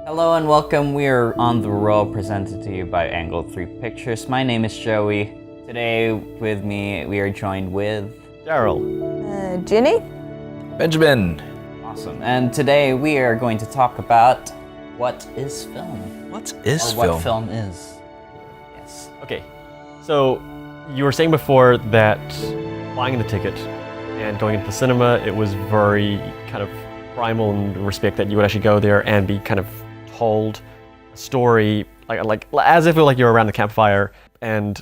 Hello and welcome. We are on the roll, presented to you by Angle 3 Pictures. My name is Joey. Today with me, we are joined with Daryl. Jenny? Benjamin. Awesome. And today we are going to talk about what is film. What is or film? What film is. Yes. Okay, so you were saying before that buying the ticket and going into the cinema, it was very kind of primal in respect that you would actually go there and be kind of told a story, like as if it were like you're around the campfire, and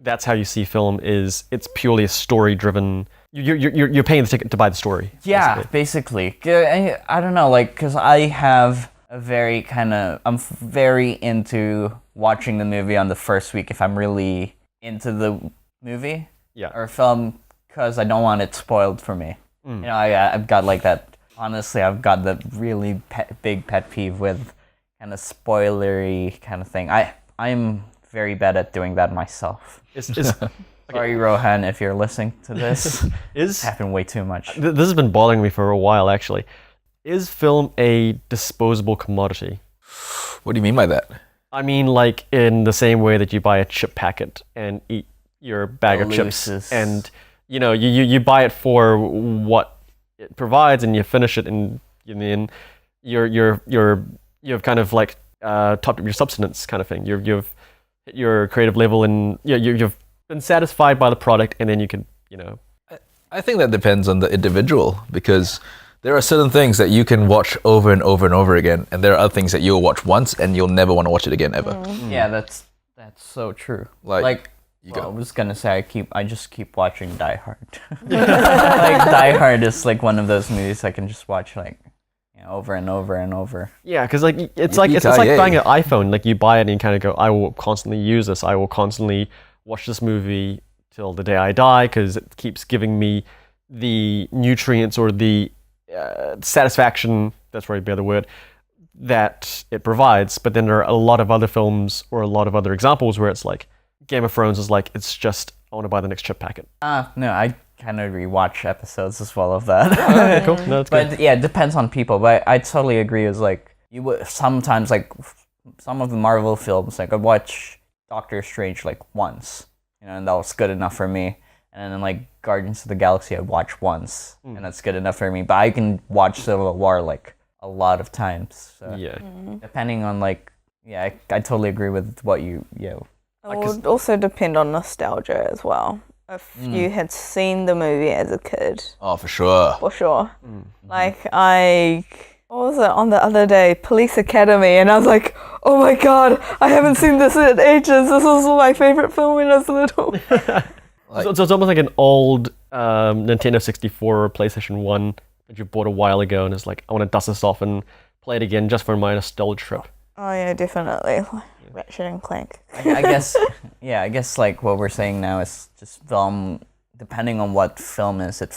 that's how you see film. Is it's purely a story-driven. You're paying the ticket to buy the story. Yeah, basically. I don't know, like, because I have a very I'm very into watching the movie on the first week if I'm really into the movie or film, because I don't want it spoiled for me. You know, I've got like that. Honestly, I've got the really big pet peeve with kind of spoilery kind of thing. I'm very bad at doing that myself. Sorry, Rohan, if you're listening to this. It's happened way too much. This has been bothering me for a while, actually. Is film a disposable commodity? What do you mean by that? I mean, like in the same way that you buy a chip packet and eat your bag of chips, and you know you buy it for what it provides, and you finish it, and you've kind of like topped up your substance kind of thing. You've hit your creative level, and you've been satisfied by the product, and then you can, I think that depends on the individual, because there are certain things that you can watch over and over and over again, and there are other things that you'll watch once and you'll never want to watch it again ever. Yeah, that's so true. Like I was gonna say I just keep watching Die Hard. Like Die Hard is like one of those movies I can just watch over and over and over. Yeah, because like it's like buying an iPhone. Like you buy it and you kind of go, I will constantly use this. I will constantly watch this movie till the day I die, because it keeps giving me the nutrients or the satisfaction. That's probably a better word, that it provides. But then there are a lot of other films or a lot of other examples where it's like Game of Thrones is like, it's just, I want to buy the next chip packet. No, I kind of rewatch episodes as well of that. Okay, cool. No, that's good. But yeah, it depends on people. But I totally agree. Is like you would sometimes, like some of the Marvel films, like I watch Doctor Strange like once, and that was good enough for me. And then like Guardians of the Galaxy, I watch once, and that's good enough for me. But I can watch Civil War like a lot of times. So depending on I totally agree with what you. It would also depend on nostalgia as well. If you had seen the movie as a kid. Oh, for sure. For sure. Like what was it on the other day? Police Academy, and I was like, oh my god, I haven't seen this in ages. This was my favorite film when I was little. So it's almost like an old Nintendo 64 or PlayStation 1 that you bought a while ago, and it's like, I want to dust this off and play it again just for my nostalgia trip. Oh yeah, definitely. Ratchet and Clank. I guess like what we're saying now is just film, depending on what film is, it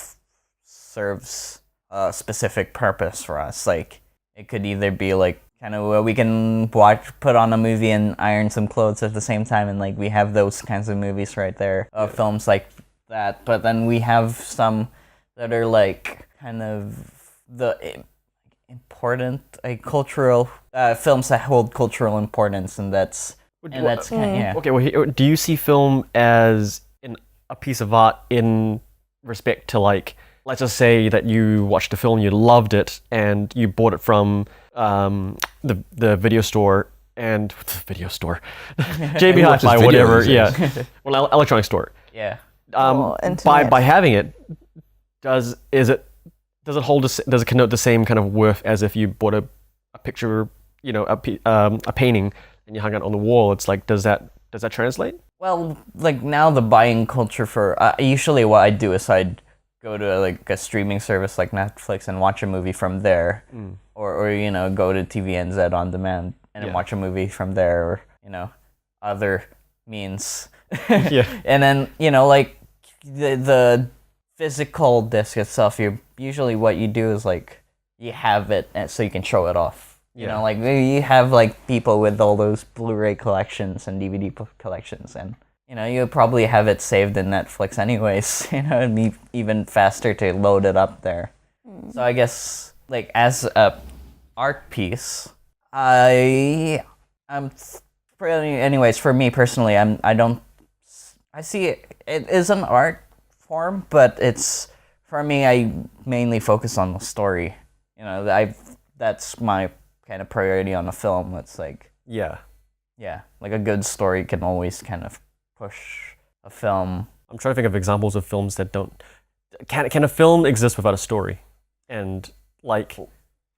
serves a specific purpose for us. Like it could either be like kind of where we can put on a movie and iron some clothes at the same time, and like we have those kinds of movies right there, films like that. But then we have some that are like kind of the important, cultural films that hold cultural importance, and that's Okay, well, do you see film as a piece of art in respect to, like, let's just say that you watched a film, you loved it, and you bought it from the video store, and JB Hi-Fi, whatever, well, electronic store. Yeah. By having it, does it connote the same kind of worth as if you bought a picture, a painting, and you hung it on the wall? It's like, does that translate? Well, like now the buying culture for usually what I do is I'd go to like a streaming service like Netflix and watch a movie from there, or go to TVNZ on demand and watch a movie from there, or other means. And then like the physical disc itself, usually what you do is like you have it so you can show it off. Like you have like people with all those Blu-ray collections and DVD collections, and you probably have it saved in Netflix anyways. It'd be even faster to load it up there. So I guess like as a art piece, I'm anyways, for me personally, I see it is an art form, but it's, for me, I mainly focus on the story. That's my kind of priority on a film. It's like, Yeah. like a good story can always kind of push a film. I'm trying to think of examples of films that don't. Can a film exist without a story? And like,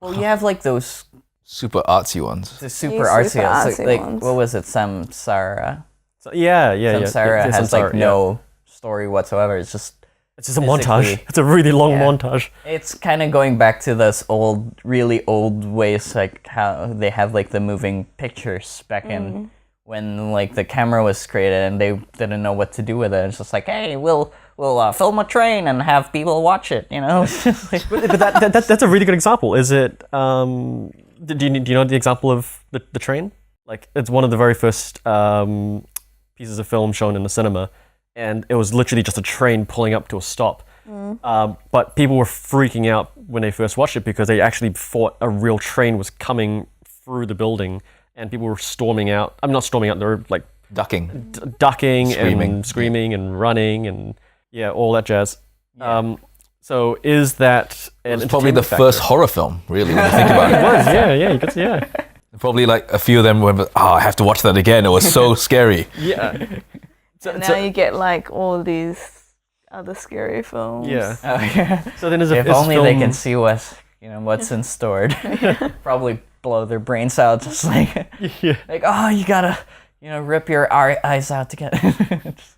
Well, you have like those Super artsy ones. the super Super artsy ones. artsy Like ones. what was it? Samsara. so, yeah. Samsara Yeah, has Samsara, like yeah. no story whatsoever. It's just It's just a montage. physically- It's a really long Yeah. montage. It's kind of going back to those really old ways, like how they have like the moving pictures back in when like the camera was created and they didn't know what to do with it. It's just like, hey, we'll film a train and have people watch it. It's just like, But that's a really good example. Is it? Do you know the example of the train? Like, it's one of the very first pieces of film shown in the cinema, and it was literally just a train pulling up to a stop. But people were freaking out when they first watched it because they actually thought a real train was coming through the building, and people were storming out. I'm not storming out. They were like Ducking. ducking Screaming. and screaming and running and all that jazz. So is that It's probably the first horror film, really, when you think about it. It was, yeah, you could see, yeah. Probably like a few of them went, I have to watch that again. It was so scary. Yeah. And now you get like all these other scary films. Yeah. oh yeah. So then is If is only film, they can see what's in stored. Probably blow their brains out, just like Yeah. like, oh, you gotta rip your eyes out to get.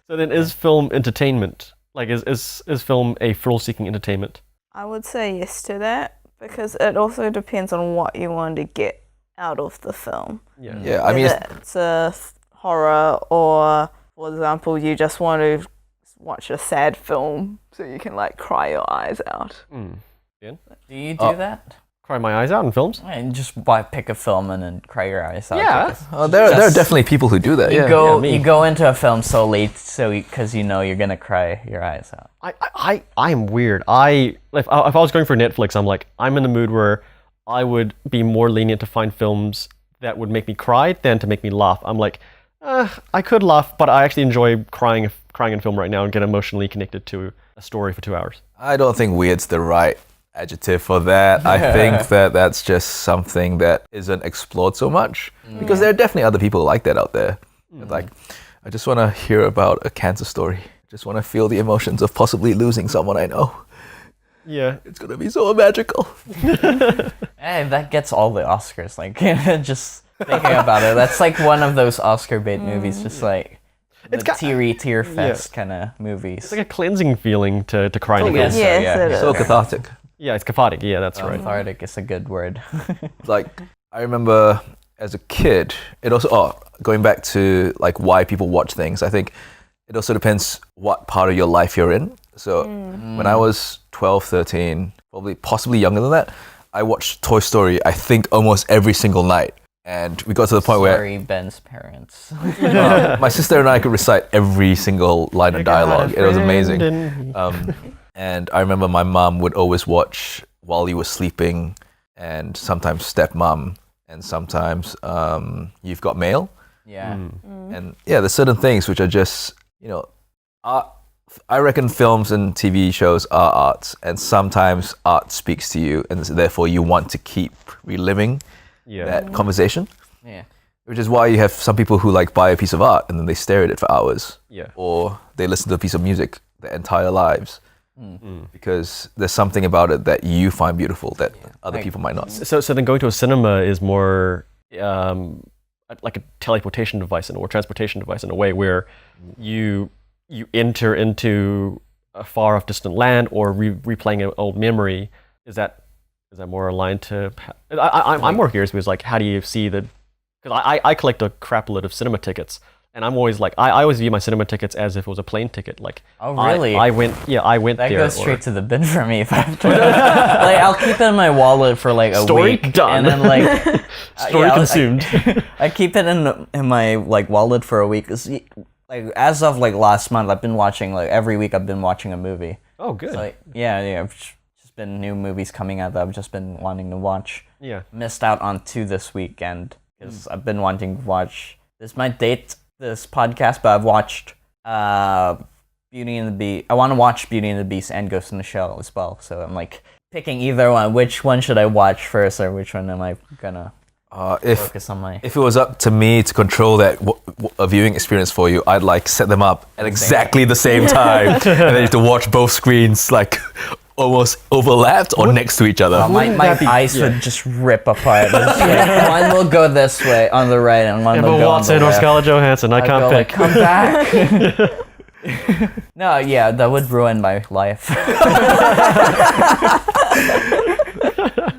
So then is film entertainment? Like is film a thrill-seeking entertainment? I would say yes to that because it also depends on what you want to get out of the film. Yeah. Yeah, I mean, Whether it's a horror or, for example, you just want to watch a sad film so you can like cry your eyes out. Do you do that? Cry my eyes out in films? And just pick a film and then cry your eyes out. Yeah. because there are Just- definitely people who do that. You Yeah. go me. you go into a film so late, because you're gonna cry your eyes out. I am weird. If I was going for Netflix, I'm like, I'm in the mood where I would be more lenient to find films that would make me cry than to make me laugh. I'm like, I could laugh, but I actually enjoy crying in film right now and get emotionally connected to a story for 2 hours. I don't think weird's the right adjective for that. I think that that's just something that isn't explored so much because there are definitely other people like that out there. Like, I just want to hear about a cancer story. Just want to feel the emotions of possibly losing someone I know. Yeah. It's gonna be so magical. Hey, that gets all the Oscars. Like, just thinking about it, that's like one of those Oscar bait movies. Just like the tear fest kind of movies. It's like a cleansing feeling to cry in a Yes. film. So, Yes, yeah. it is. So cathartic. Yeah, it's cathartic. Yeah, that's right. Cathartic is a good word. Like, I remember as a kid, it also, going back to like why people watch things, I think it also depends what part of your life you're in. So when I was 12, 13, possibly younger than that, I watched Toy Story, I think almost every single night. And we got to the point Sorry, Ben's parents. where my sister and I could recite every single line of dialogue. It was amazing. And I remember my mom would always watch while he was sleeping, and sometimes Stepmom, and sometimes You've Got Mail. Yeah. And yeah, there's certain things which are just, art. I reckon films and TV shows are arts, and sometimes art speaks to you, and therefore you want to keep reliving that conversation. Yeah. Which is why you have some people who like buy a piece of art and then they stare at it for hours. Yeah. Or they listen to a piece of music their entire lives. Because there's something about it that you find beautiful that other Like- people might not. So then going to a cinema is more like a teleportation device or transportation device in a way where you enter into a far off distant land or replaying an old memory. Is that more aligned to? I'm more curious because like how do you see the? Because I collect a crap load of cinema tickets. And I'm always like, I always view my cinema tickets as if it was a plane ticket. Like, Oh, really? I went That there. goes straight to the bin for me if I have to. Like, I'll keep it in my wallet for like a Story week, done. and then like Story consumed. I keep it in my like wallet for a week. 'Cause, like as of like last month, I've been watching like every week. I've been watching a movie. Oh, good. So, like, yeah, I've just been new movies coming out that I've just been wanting to watch. Yeah. Missed out on 2 this weekend because I've been wanting to watch. This might date this podcast, but I've watched Beauty and the Beast. I want to watch Beauty and the Beast and Ghost in the Shell as well. So I'm like picking either one. Which one should I watch first, or which one am I gonna focus on my? If it was up to me to control that a viewing experience for you, I'd like set them up at exactly the same time, and then you have to watch both screens like almost overlapped or next to each other. My eyes would just rip apart. One will go this way on the right, and one will go on the Watson or left. Scarlett Johansson. I can't Like, pick. come back. No, yeah, that would ruin my life.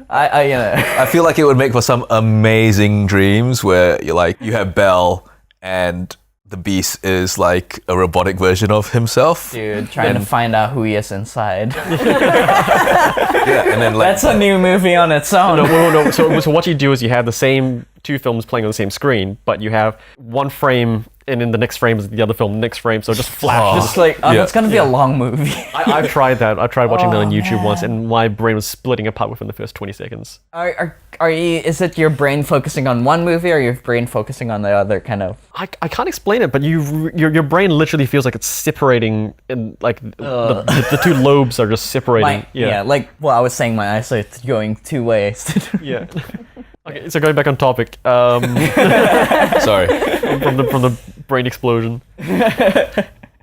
I feel like it would make for some amazing dreams where you have Belle and the Beast is like a robotic version of himself. Dude, trying to find out who he is inside. Yeah, and then like That's a new movie on its own. No. So what you do is you have the same 2 films playing on the same screen, but you have one frame, and in the next frame is the other film, the next frame, so it just flashes. It's like, it's gonna be a long movie. I've tried that. I tried watching that on YouTube once, and my brain was splitting apart within the first 20 seconds. Are you? Is it your brain focusing on one movie, or your brain focusing on the other kind of? I can't explain it, but your brain literally feels like it's separating, and like the 2 lobes are just separating. Like I was saying, my eyesight's going 2 ways. Yeah. Okay, so going back on topic. sorry. from the brain explosion.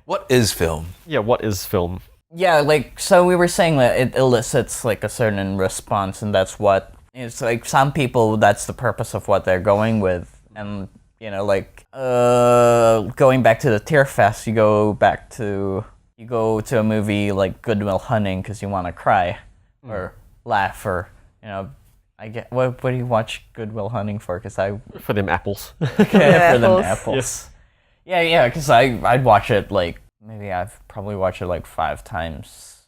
What is film? Yeah, what is film? Yeah, like, so we were saying that it elicits like a certain response, and that's what it's like. Some people, that's the purpose of what they're going with, and like going back to the Tear Fest, you go to a movie like Good Will Hunting because you want to cry or laugh, or I get what do you watch Good Will Hunting for? Because For them apples. for them apples. apples. Yes. Yeah, because I'd watch it like maybe I've probably watched it like 5 times.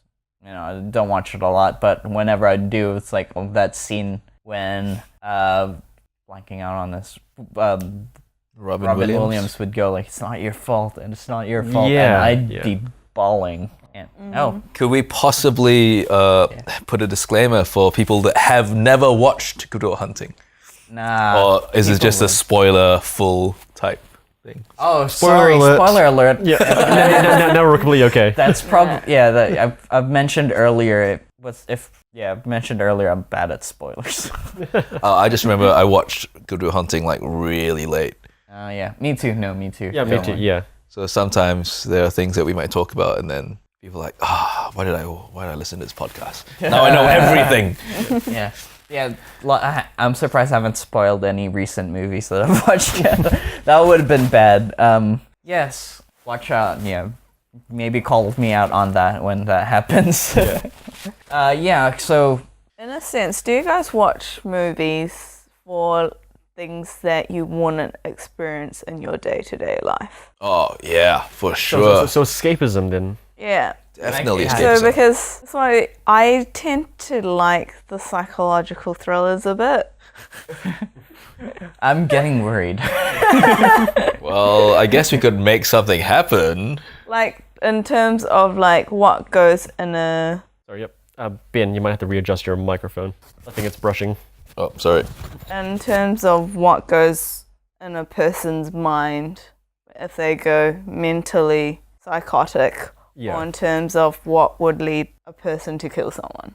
I don't watch it a lot, but whenever I do, it's like that scene when blanking out on this. Robin Williams would go like, "It's not your fault, and it's not your fault," and I'd be bawling. And, Could we possibly put a disclaimer for people that have never watched Good Will Hunting? nah. Or is it just a spoiler-full type thing? Oh, Spoiler alert. Spoiler alert. Yeah. now we're completely okay. That's probably I've mentioned earlier. I've mentioned earlier I'm bad at spoilers. I just remember I watched Good Will Hunting like really late. Yeah, me too. No, me too. Yeah, me too. Yeah. So sometimes there are things that we might talk about, and then people are like, why did I listen to this podcast? Now I know everything. Yeah. I'm surprised I haven't spoiled any recent movies that I've watched yet. That would have been bad. Yes, watch out. Yeah, maybe call me out on that when that happens. So In a sense, do you guys watch movies for things that you wouldn't experience in your day-to-day life? Oh yeah, for sure. So escapism then. Yeah. Definitely Yeah. escapism. So because that's why I tend to like the psychological thrillers a bit. I'm getting worried. Well, I guess we could make something happen. Like in terms of like what goes in a Sorry, yep. Ben, you might have to readjust your microphone. I think it's brushing. Oh, sorry. in terms of what goes in a person's mind if they go mentally psychotic, Yeah. or in terms of what would lead a person to kill someone.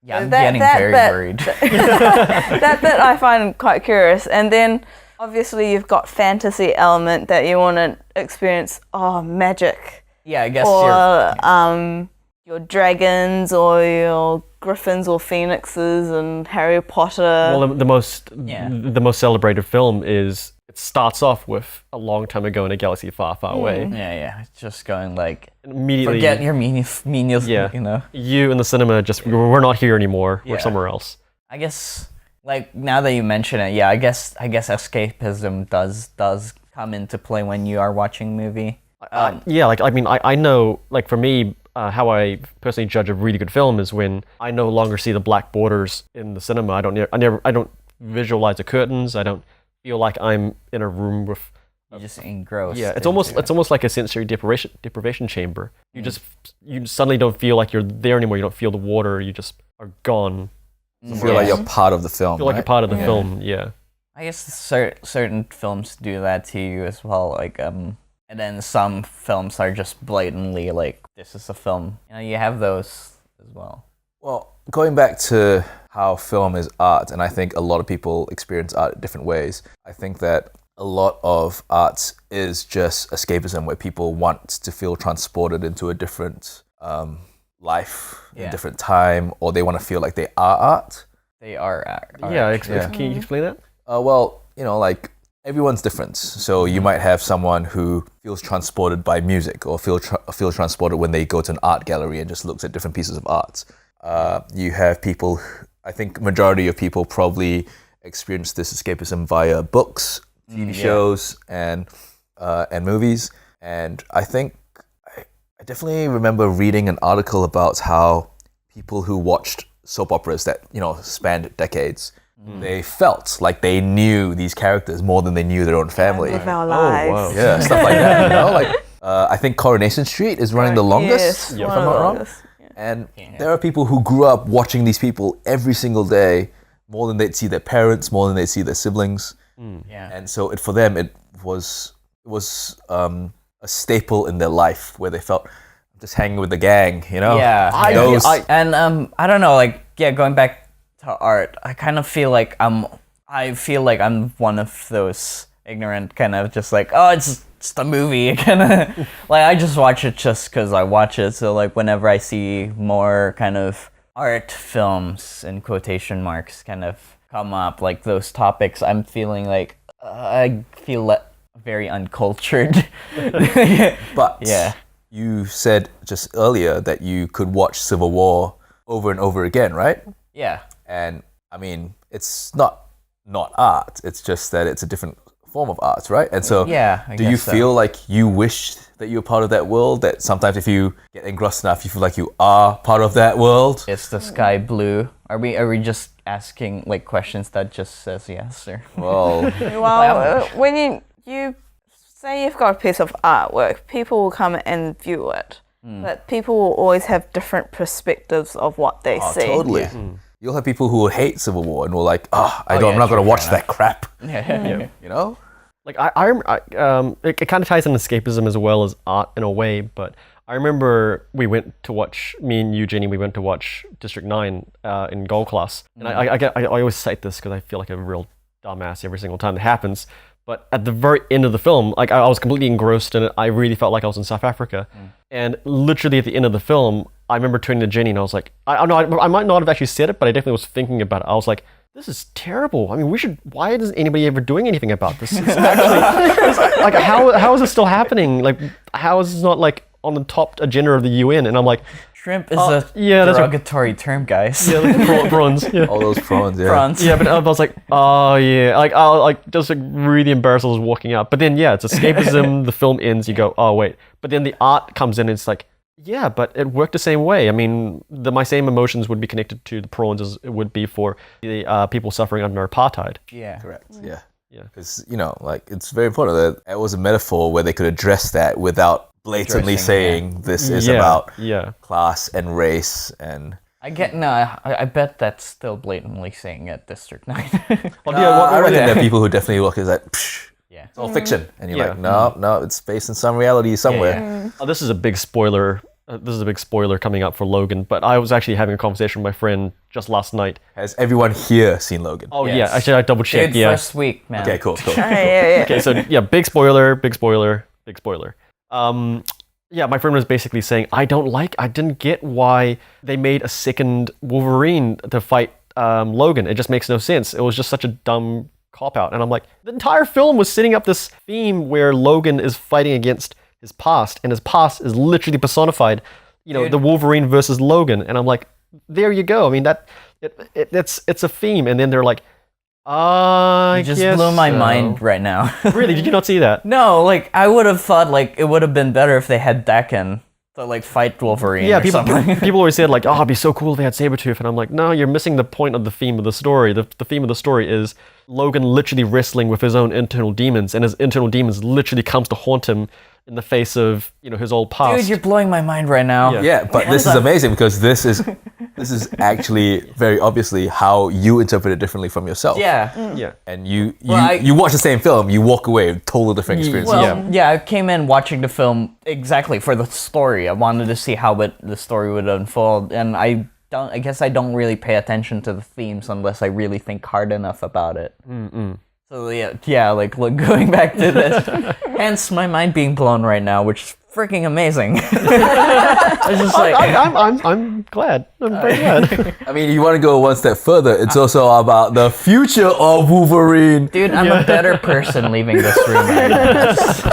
Yeah, I'm That- getting that very bit- worried. That bit I find quite curious. And then obviously you've got fantasy element that you want to experience, magic, Yeah, I guess or your dragons or your griffins or phoenixes and Harry Potter. Well, the most celebrated film is it starts off with a long time ago in a galaxy far, far away. Yeah. It's just going like, And immediately, forget your menials, Yeah. you know? you in the cinema we're not here anymore. We're Yeah. somewhere else. I guess, like, now that you mention it, yeah, I guess escapism does come into play when you are watching a movie. I know, like for me, how I personally judge a really good film is when I no longer see the black borders in the cinema. I don't visualize the curtains. I don't feel like I'm in a room with You just engrossed. Yeah, it's into it. almost like a sensory deprivation chamber. You suddenly don't feel like you're there anymore. You don't feel the water. You just are gone. You feel like you're part of the film. You feel like you're part of the film. Yeah. I guess certain films do that to you as well. Like and then some films are just blatantly like, this is a film. You know, you have those as well. Well, going back to how film is art, and I think a lot of people experience art different ways. I think that a lot of art is just escapism, where people want to feel transported into a different life, a different time, or they want to feel like they are art. They are art. Yeah, can you explain that? Well, you know, like everyone's different. So you might have someone who feels transported by music, or feel transported when they go to an art gallery and just looks at different pieces of art. You have people, I think majority of people probably experience this escapism via books, TV shows, and movies. And I think I definitely remember reading an article about how people who watched soap operas that, you know, spanned decades, they felt like they knew these characters more than they knew their own family. Live our lives. wow. Yeah, stuff like that. You know, like I think Coronation Street is running the longest, if I'm not wrong. And there are people who grew up watching these people every single day, more than they'd see their parents, more than they'd see their siblings. Yeah. And so for them, it was a staple in their life where they felt, I'm just hanging with the gang, you know? Yeah. I don't know, like, going back to art, I kind of feel like I'm one of those ignorant kind of just like, oh, it's just a movie, kind of like I just watch it just because I watch it. So like whenever I see more kind of art films in quotation marks kind of come up, like those topics, I'm feeling like I feel very uncultured. But yeah, you said just earlier that you could watch Civil War over and over again, right? yeah. And I mean, it's not art. It's just that it's a different form of art, right? And so, do you feel like you wish that you were part of that world? That sometimes, if you get engrossed enough, you feel like you are part of that world. Is the sky blue? Are we just asking like questions that just says yes or? Well, When you say you've got a piece of artwork, people will come and view it, but people will always have different perspectives of what they see. Totally. Yeah. You'll have people who will hate Civil War and will like, I'm not going to watch that crap. Yeah. You know? Like it kind of ties in escapism as well as art in a way, but I remember me and Eugenie, we went to watch District 9 in Gold Class. And I always cite this because I feel like a real dumbass every single time it happens. But at the very end of the film, like I was completely engrossed in it. I really felt like I was in South Africa. And literally at the end of the film, I remember turning to Jenny and I was like, I might not have actually said it, but I definitely was thinking about it. I was like, this is terrible. I mean, why isn't anybody ever doing anything about this? It's actually, like, how is this still happening? Like, how is this not like on the top agenda of the UN? And I'm like, shrimp is a derogatory term, guys. Yeah, like prawns. Yeah. All those prawns, yeah. Prawns. Yeah, but I was like, oh yeah, like I like just like really embarrassed. I was walking out, but then it's escapism. The film ends. You go, oh wait, but then the art comes in. And it's like, yeah, but it worked the same way. I mean, my same emotions would be connected to the prawns as it would be for the people suffering under apartheid. Yeah. Correct. Yeah. Yeah. Because like it's very important that it was a metaphor where they could address that without blatantly saying this is about class and race and. I bet that's still blatantly saying at District 9. I reckon there are people who definitely look at that. Yeah. It's all fiction, and you're like, no, it's based in some reality somewhere. Oh, this is a big spoiler. This is a big spoiler coming up for Logan. But I was actually having a conversation with my friend just last night. Has everyone here seen Logan? Oh yeah, actually I double checked. Dude, first week, man. Okay, cool. Okay, so big spoiler. My friend was basically saying, I didn't get why they made a second Wolverine to fight Logan. It just makes no sense. It was just such a dumb cop-out. And I'm like, the entire film was setting up this theme where Logan is fighting against his past, and his past is literally personified, the Wolverine versus Logan. And I'm like, there you go. I mean, it's a theme. And then they're like, you just blew my mind right now. Really? Did you not see that? No, like I would have thought like it would have been better if they had Dakin to like fight Wolverine. Yeah, or something. people always said like, oh, it'd be so cool if they had Sabretooth, and I'm like, no, you're missing the point of the theme of the story. The theme of the story is Logan literally wrestling with his own internal demons, and his internal demons literally comes to haunt him in the face of his old past. Dude, you're blowing my mind right now. Yeah, but this is amazing because this is actually very obviously how you interpret it differently from yourself. Yeah. Yeah. And you Well, you watch the same film, you walk away with total different experiences. Well, yeah, I came in watching the film exactly for the story. I wanted to see how the story would unfold, and I guess I don't really pay attention to the themes unless I really think hard enough about it. So yeah, like going back to this, hence my mind being blown right now, which is freaking amazing. It's just like I'm glad. I'm very glad. I mean, you want to go one step further. It's also about the future of Wolverine. dude, I'm a better person leaving this room right now. Just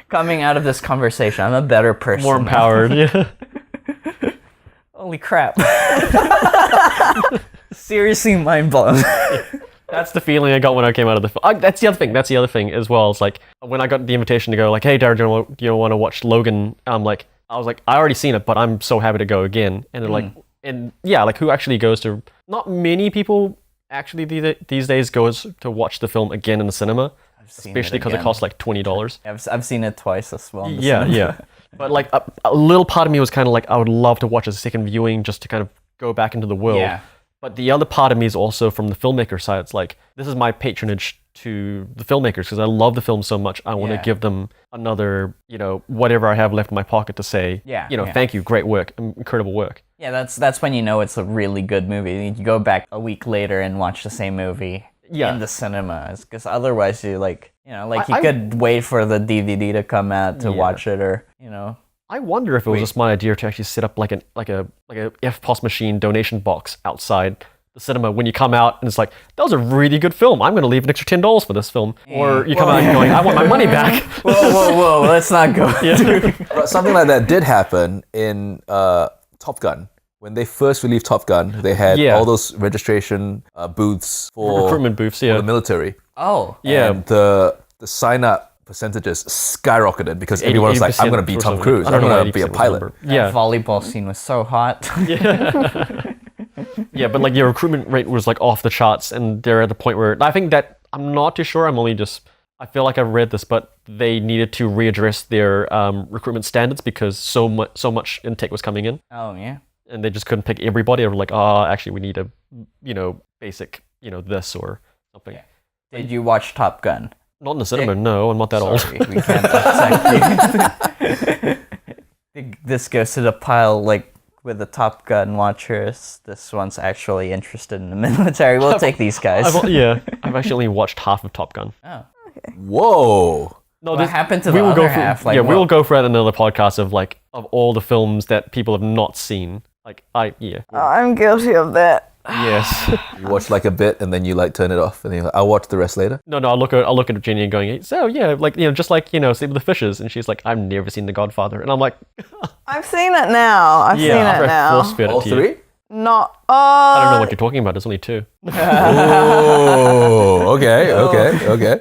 coming out of this conversation, I'm a better person. More now. empowered. Yeah. Holy crap. Seriously mind blown. That's the feeling I got when I came out of the film. That's the other thing as well. It's like when I got the invitation to go, like, hey, Daryl, do you want to watch Logan? I was like, I already seen it, but I'm so happy to go again. And they're like, and yeah, like who actually goes to? Not many people actually these days goes to watch the film again in the cinema, especially because it costs like $20. I've seen it twice as well. Yeah. But like a little part of me was kind of like, I would love to watch a second viewing just to kind of go back into the world. Yeah. But the other part of me is also from the filmmaker side. It's like, this is my patronage to the filmmakers because I love the film so much. I want to give them another, whatever I have left in my pocket to say, thank you, great work, incredible work. Yeah, that's when you know it's a really good movie. You go back a week later and watch the same movie in the cinema, because otherwise you you could wait for the DVD to come out to watch it, or I wonder if it was a smart idea to actually set up like a FPOS machine donation box outside the cinema when you come out, and it's like, that was a really good film. I'm going to leave an extra $10 for this film. Or you come out and going, I want my money back. Whoa, let's not go. But something like that did happen in Top Gun. When they first released Top Gun, they had all those registration booths for recruitment booths, for the military. Oh, yeah. And the sign-up percentages skyrocketed because everyone was like, I'm going to be Tom Cruise. I'm going to be a pilot. That volleyball scene was so hot. Yeah, but like your recruitment rate was like off the charts, and they're at the point where I think that I'm not too sure. I feel like I've read this, but they needed to readdress their recruitment standards because so much intake was coming in. Oh yeah. And they just couldn't pick everybody. They were like, actually, we need a basic this or something. Yeah. Did you watch Top Gun? Not in the cinema, no. I'm not that old. We can't accept This goes to the pile, like, with the Top Gun watchers. This one's actually interested in the military. We'll take these guys. I've actually only watched half of Top Gun. Oh. Okay. Whoa. No, what happened to the other half? We will go for another podcast of all the films that people have not seen. I'm guilty of that. Yes. You watch like a bit and then you turn it off and then you're like, I'll watch the rest later. No, I'll look at Jenny and going, so yeah, just like Sleep with the Fishes, and she's like, I've never seen The Godfather, and I'm like, I've seen it now. I've seen it now. All three? Not. I don't know what you're talking about. There's only two. Oh, okay.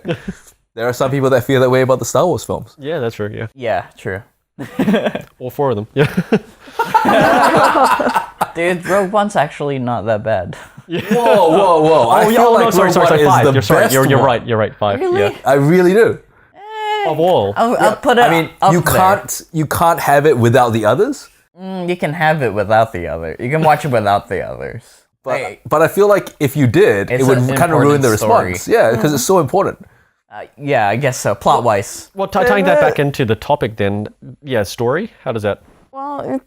There are some people that feel that way about the Star Wars films. Yeah, that's true. Yeah. Yeah, true. All four of them. Yeah. Dude, Rogue One's actually not that bad. Whoa. I feel like sorry, Rogue One is five. the You're best You're one. right. You're right. 5. Really? Yeah. I really do. Of all. I'll put it. I mean, up you there. can't have it without the others. You can have it without the other. You can watch it without the others. But I feel like if you did, it It's would an kind of ruin the important response. Yeah, because it's so important. Yeah, I guess so. Plot-wise. Well, tying that back into the topic then, story, how does that, Well,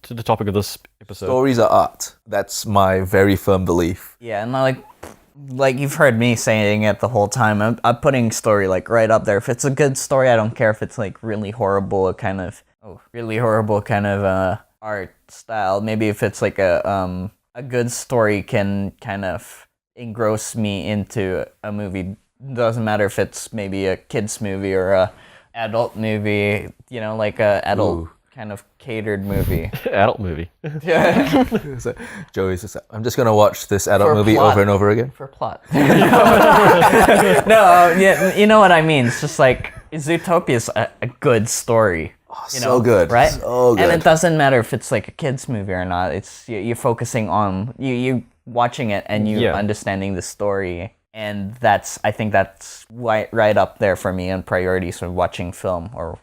to the topic of this episode? Stories are art. That's my very firm belief. Yeah, and like you've heard me saying it the whole time. I'm putting story right up there. If it's a good story, I don't care if it's really horrible art style. Maybe if it's a good story can kind of engross me into a movie. Doesn't matter if it's maybe a kids movie or a adult movie. Like a adult kind of catered movie. Adult movie. Yeah. Joey's just, I'm just gonna watch this adult For movie plot. over and over again. For plot. No, yeah, you know what I mean. It's just Zootopia's a good story. so good, right? So good. And it doesn't matter if it's like a kids movie or not. It's you're focusing on you watching it and you understanding the story, and I think that's right up there for me on priorities for watching film or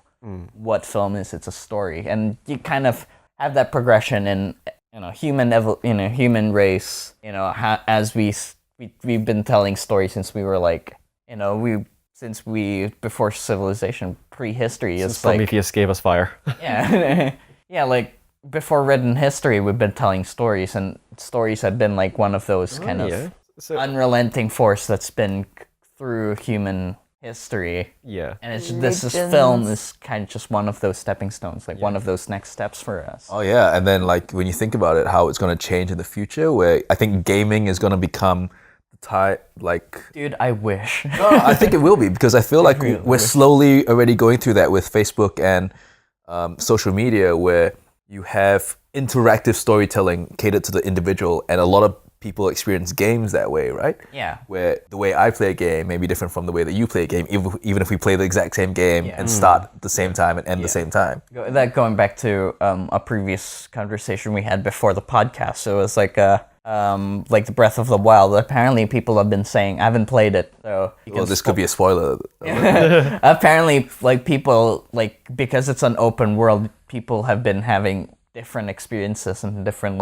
what film is. It's a story, and you kind of have that progression in human race. As we've been telling stories since we were like before civilization, prehistory is like Prometheus gave us fire. Yeah. Yeah, like before written history, we've been telling stories, and stories have been like one of those kind of unrelenting force that's been through human history. Yeah. And this film is kind of just one of those stepping stones, like one of those next steps for us. Oh yeah, and then like when you think about it, how it's going to change in the future, where I think gaming is going to become Dude, I wish. No, I think it will be, because I feel like we're slowly already going through that with Facebook and social media, where you have interactive storytelling catered to the individual, and a lot of people experience games that way, right? Yeah. Where the way I play a game may be different from the way that you play a game, even if we play the exact same game and start at the same time and end the same time. That going back to a previous conversation we had before the podcast, so it was like the Breath of the Wild. Apparently, people have been saying, I haven't played it, so This could be a spoiler. Apparently, like people, like because it's an open world, people have been having different experiences and different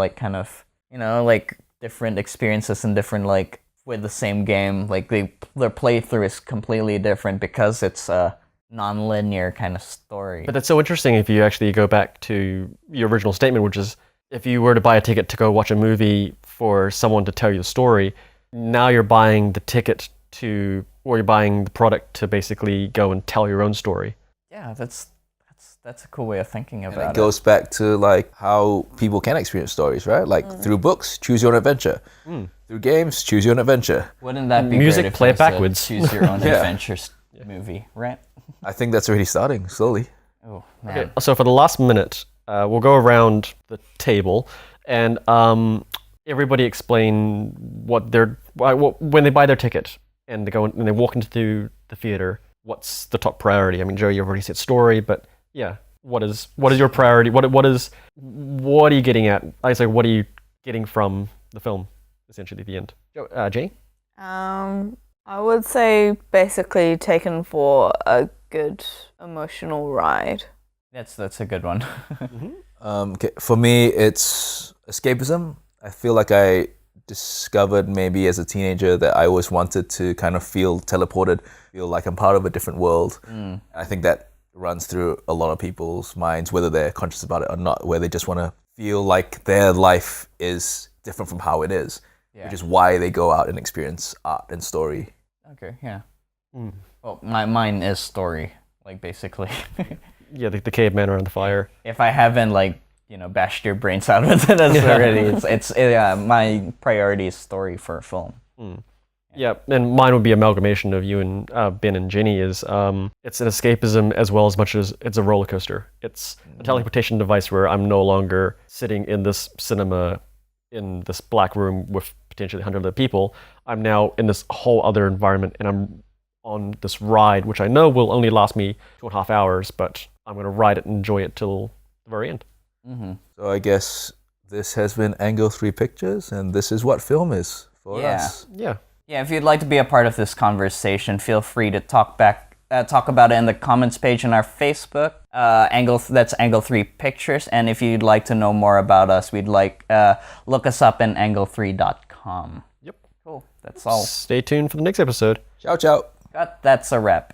different experiences and different with the same game. Like their playthrough is completely different because it's a non-linear kind of story. But that's so interesting if you actually go back to your original statement, which is if you were to buy a ticket to go watch a movie for someone to tell you the story, now you're buying the ticket or you're buying the product to basically go and tell your own story. Yeah, that's a cool way of thinking about it. And it goes back to like how people can experience stories, right? Like through books, choose your own adventure. Through games, choose your own adventure. Wouldn't that be music? Great if play it there was backwards. Choose your own adventures movie, right? I think that's already starting slowly. Oh man. Okay, so for the last minute, we'll go around the table and everybody explain when they buy their ticket and they go and they walk into the theater. What's the top priority? I mean, Joe, you already said story, but yeah, what is your priority? What are you getting at? I say, what are you getting from the film? Essentially, at the end. Jay? I would say basically taken for a good emotional ride. That's a good one. Okay. For me, it's escapism. I feel like I discovered maybe as a teenager that I always wanted to kind of feel teleported, feel like I'm part of a different world. I think that runs through a lot of people's minds, whether they're conscious about it or not, where they just want to feel like their life is different from how it is, which is why they go out and experience art and story. Okay, yeah. Well, mine is story, like basically. Yeah, the caveman around the fire. If I haven't bashed your brains out with it already, it's my priority is story for a film. Yeah, and mine would be amalgamation of you and Ben and Jenny. It's an escapism as well as much as it's a roller coaster. It's a teleportation device where I'm no longer sitting in this cinema in this black room with potentially 100 other people. I'm now in this whole other environment, and I'm on this ride, which I know will only last me 2.5 hours, but I'm going to ride it and enjoy it till the very end. So I guess this has been Angle 3 Pictures, and this is what film is for us. Yeah. Yeah, if you'd like to be a part of this conversation, feel free to talk about it in the comments page on our Facebook. That's Angle 3 Pictures, and if you'd like to know more about us, look us up in angle3.com. Yep. Cool. That's all. Stay tuned for the next episode. Ciao, ciao. That's a wrap.